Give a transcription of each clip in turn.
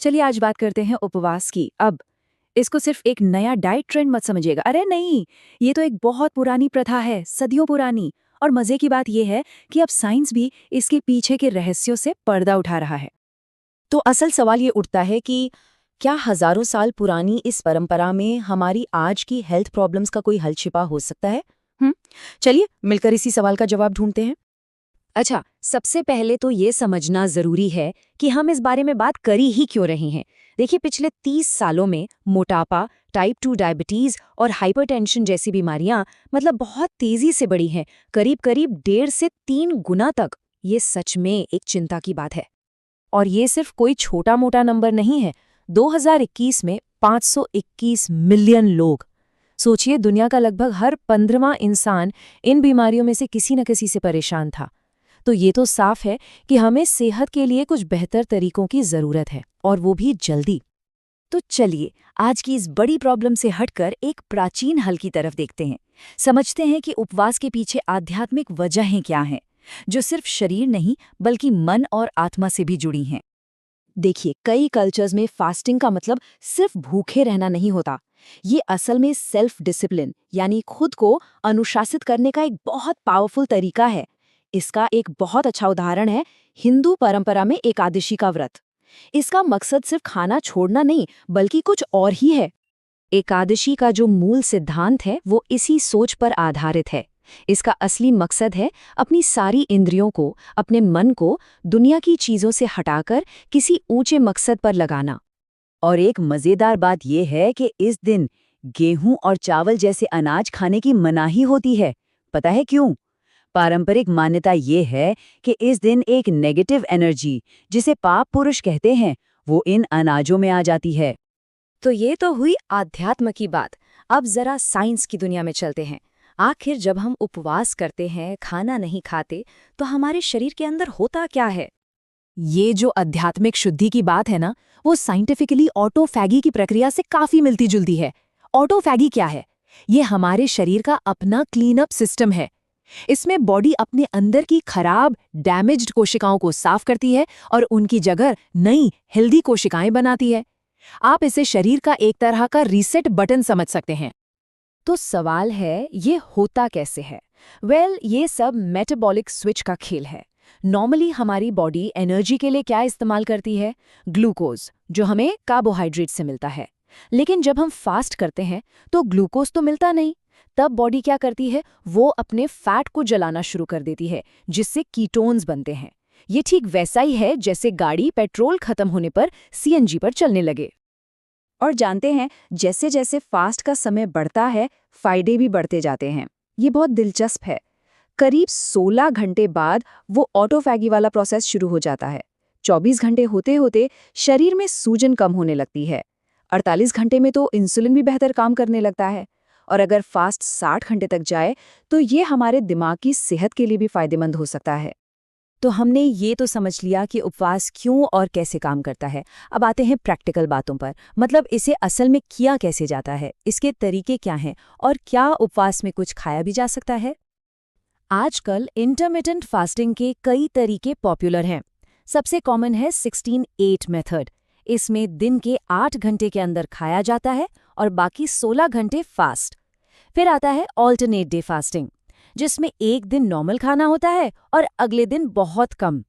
चलिए आज बात करते हैं उपवास की। अब इसको सिर्फ एक नया डाइट ट्रेंड मत समझिएगा। अरे नहीं, ये तो एक बहुत पुरानी प्रथा है, सदियों पुरानी। और मजे की बात यह है कि अब साइंस भी इसके पीछे के रहस्यों से पर्दा उठा रहा है। तो असल सवाल ये उठता है कि क्या हजारों साल पुरानी इस परंपरा में हमारी आज की हेल्थ प्रॉब्लम्स का कोई हल छिपा हो सकता है? हम्म चलिए मिलकर इसी सवाल का जवाब ढूंढते हैं। अच्छा, सबसे पहले तो ये समझना जरूरी है कि हम इस बारे में बात कर ही क्यों रहे हैं। देखिए, पिछले 30 सालों में मोटापा, टाइप 2 डायबिटीज और हाइपरटेंशन जैसी बीमारियां बहुत तेजी से बढ़ी हैं, करीब करीब 1.5 से 3 गुना तक। ये सच में एक चिंता की बात है। और ये सिर्फ कोई छोटा मोटा नंबर नहीं है। 2021 में 521 मिलियन लोग। सोचिए, दुनिया का लगभग हर 15वां इंसान इन बीमारियों में से किसी न किसी से परेशान था। तो ये तो साफ है कि हमें सेहत के लिए कुछ बेहतर तरीकों की जरूरत है, और वो भी जल्दी। तो चलिए आज की इस बड़ी प्रॉब्लम से हटकर एक प्राचीन हल की तरफ देखते हैं। समझते हैं कि उपवास के पीछे आध्यात्मिक वजहें क्या हैं, जो सिर्फ शरीर नहीं बल्कि मन और आत्मा से भी जुड़ी हैं। देखिए, कई कल्चर्स में फास्टिंग का मतलब सिर्फ भूखे रहना नहीं होता। ये असल में सेल्फ डिसिप्लिन यानी खुद को अनुशासित करने का एक बहुत पावरफुल तरीका है। इसका एक बहुत अच्छा उदाहरण है हिंदू परंपरा में एकादशी का व्रत। इसका मकसद सिर्फ खाना छोड़ना नहीं बल्कि कुछ और ही है। एकादशी का जो मूल सिद्धांत है वो इसी सोच पर आधारित है। इसका असली मकसद है अपनी सारी इंद्रियों को, अपने मन को दुनिया की चीजों से हटाकर किसी ऊंचे मकसद पर लगाना। और एक मजेदार बात यह है कि इस दिन गेहूं और चावल जैसे अनाज खाने की मनाही होती है। पता है क्यों? पारंपरिक मान्यता ये है कि इस दिन एक नेगेटिव एनर्जी, जिसे पाप पुरुष कहते हैं, वो इन अनाजों में आ जाती है। तो ये तो हुई आध्यात्म की बात। अब जरा साइंस की दुनिया में चलते हैं। आखिर जब हम उपवास करते हैं, खाना नहीं खाते, तो हमारे शरीर के अंदर होता क्या है? ये जो आध्यात्मिक शुद्धि की बात है ना, वो साइंटिफिकली ऑटोफैगी की प्रक्रिया से काफी मिलती जुलती है। ऑटोफैगी क्या है? ये हमारे शरीर का अपना क्लीन अप सिस्टम है। इसमें बॉडी अपने अंदर की खराब, डैमेज्ड कोशिकाओं को साफ करती है और उनकी जगह नई, हेल्दी कोशिकाएं बनाती है। आप इसे शरीर का एक तरह का रीसेट बटन समझ सकते हैं। तो सवाल है, ये होता कैसे है? ये सब मेटाबॉलिक स्विच का खेल है। नॉर्मली हमारी बॉडी एनर्जी के लिए क्या इस्तेमाल करती है? ग्लूकोज, जो हमें कार्बोहाइड्रेट से मिलता है। लेकिन जब हम फास्ट करते हैं तो ग्लूकोज तो मिलता नहीं। तब बॉडी क्या करती है? वो अपने फैट को जलाना शुरू कर देती है, जिससे कीटोन्स बनते हैं। ये ठीक वैसा ही है जैसे गाड़ी पेट्रोल खत्म होने पर सीएनजी पर चलने लगे। और जानते हैं, जैसे जैसे फास्ट का समय बढ़ता है, फायदे भी बढ़ते जाते हैं। ये बहुत दिलचस्प है। करीब 16 घंटे बाद वो ऑटोफैगी वाला प्रोसेस शुरू हो जाता है। 24 घंटे होते होते शरीर में सूजन कम होने लगती है। 48 घंटे में तो इंसुलिन भी बेहतर काम करने लगता है। और अगर फास्ट 60 घंटे तक जाए तो ये हमारे दिमाग की सेहत के लिए भी फायदेमंद हो सकता है। तो हमने ये तो समझ लिया कि उपवास क्यों और कैसे काम करता है। अब आते हैं प्रैक्टिकल बातों पर। इसे असल में किया कैसे जाता है, इसके तरीके क्या हैं, और क्या उपवास में कुछ खाया भी जा सकता है? आजकल इंटरमिटेंट फास्टिंग के कई तरीके पॉपुलर हैं। सबसे कॉमन है 16-8 मेथड। इसमें दिन के 8 घंटे के अंदर खाया जाता है और बाकी 16 घंटे फास्ट। फिर आता है ऑल्टरनेट डे फास्टिंग, जिसमें एक दिन नॉर्मल खाना होता है और अगले दिन बहुत कम।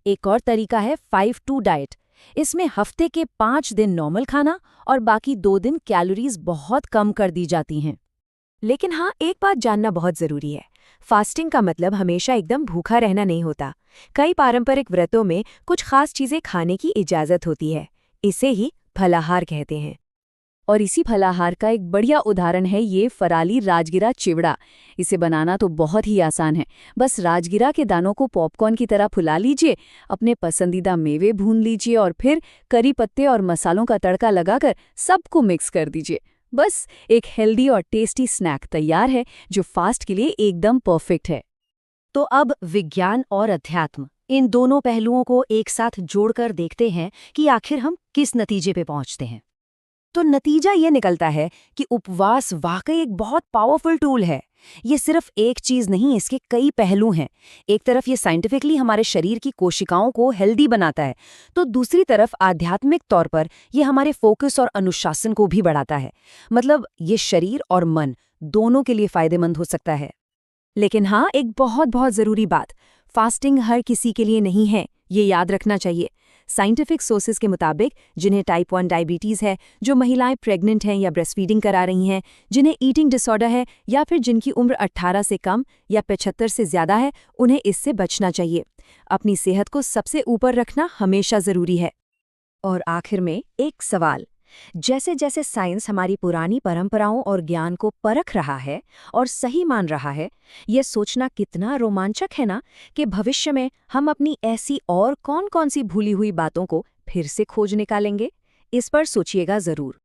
एक और तरीका है 5-2 डाइट। इसमें हफ्ते के 5 दिन नॉर्मल खाना और बाकी 2 दिन कैलोरीज बहुत कम कर दी जाती हैं। लेकिन हाँ, एक बात जानना बहुत जरूरी है। फास्टिंग का मतलब हमेशा एकदम भूखा रहना नहीं होता। कई पारंपरिक व्रतों में कुछ खास चीजें खाने की इजाजत होती है। इसे ही फलाहार कहते हैं। और इसी फलाहार का एक बढ़िया उदाहरण है ये फराली राजगिरा चिवड़ा। इसे बनाना तो बहुत ही आसान है। बस राजगिरा के दानों को पॉपकॉर्न की तरह फुला लीजिए, अपने पसंदीदा मेवे भून लीजिए और फिर करी पत्ते और मसालों का तड़का लगाकर सबको मिक्स कर दीजिए। बस एक हेल्दी और टेस्टी स्नैक तैयार है, जो फास्ट के लिए एकदम परफेक्ट है। तो अब विज्ञान और अध्यात्म, इन दोनों पहलुओं को एक साथ जोड़कर देखते हैं कि आखिर हम किस नतीजे पे पहुंचते हैं। तो नतीजा ये निकलता है कि उपवास वाकई एक बहुत पावरफुल टूल है। ये सिर्फ एक चीज नहीं, इसके कई पहलू हैं। एक तरफ ये साइंटिफिकली हमारे शरीर की कोशिकाओं को हेल्दी बनाता है, तो दूसरी तरफ आध्यात्मिक तौर पर ये हमारे फोकस और अनुशासन को भी बढ़ाता है। मतलब ये शरीर और मन दोनों के लिए फायदेमंद हो सकता है। लेकिन हाँ, एक बहुत बहुत ज़रूरी बात, फास्टिंग हर किसी के लिए नहीं है, ये याद रखना चाहिए। साइंटिफिक सोर्सेज के मुताबिक जिन्हें टाइप 1 डायबिटीज़ है, जो महिलाएं प्रेग्नेंट हैं या ब्रेस्ट फीडिंग करा रही हैं, जिन्हें ईटिंग डिसऑर्डर है या फिर जिनकी उम्र 18 से कम या 75 से ज़्यादा है, उन्हें इससे बचना चाहिए। अपनी सेहत को सबसे ऊपर रखना हमेशा ज़रूरी है। और आखिर में एक सवाल, जैसे जैसे साइंस हमारी पुरानी परंपराओं और ज्ञान को परख रहा है और सही मान रहा है, ये सोचना कितना रोमांचक है ना कि भविष्य में हम अपनी ऐसी और कौन-कौन सी भूली हुई बातों को फिर से खोज निकालेंगे। इस पर सोचिएगा जरूर।